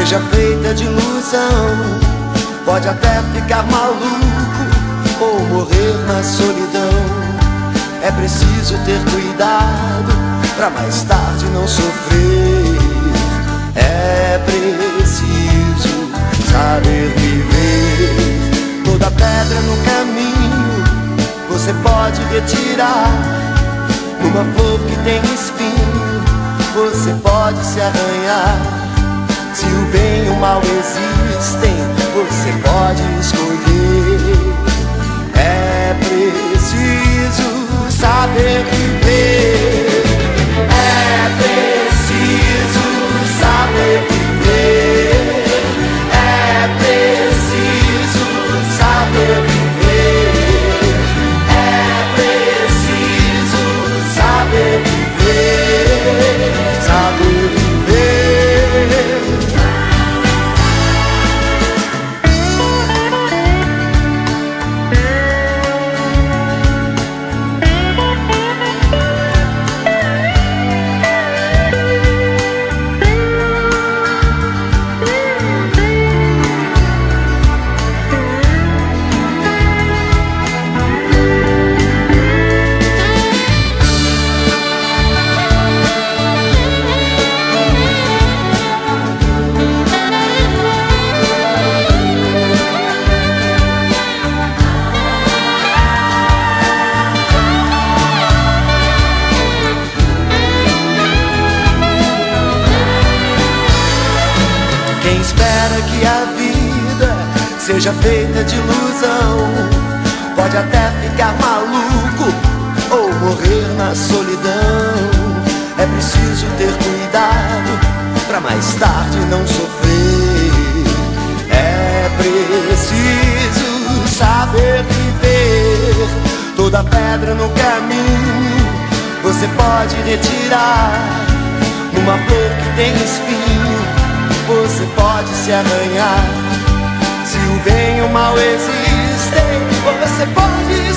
seja feita de ilusão. Pode até ficar maluco ou morrer na solidão. É preciso ter cuidado pra mais tarde não sofrer. É preciso saber viver. Toda pedra no caminho você pode retirar. Uma flor que tem espinho você pode se arranhar. Se o bem e o mal existem, você pode escolher. É preciso saber viver. É preciso saber viver. É preciso saber viver. É preciso saber viver. Saber viver. Quem espera que a vida seja feita de ilusão pode até ficar maluco ou morrer na solidão. É preciso ter cuidado pra mais tarde não sofrer. É preciso saber viver. Toda pedra no caminho você pode retirar. Numa flor que tem espinho você pode se arranhar. Se o bem e o mal existem, você pode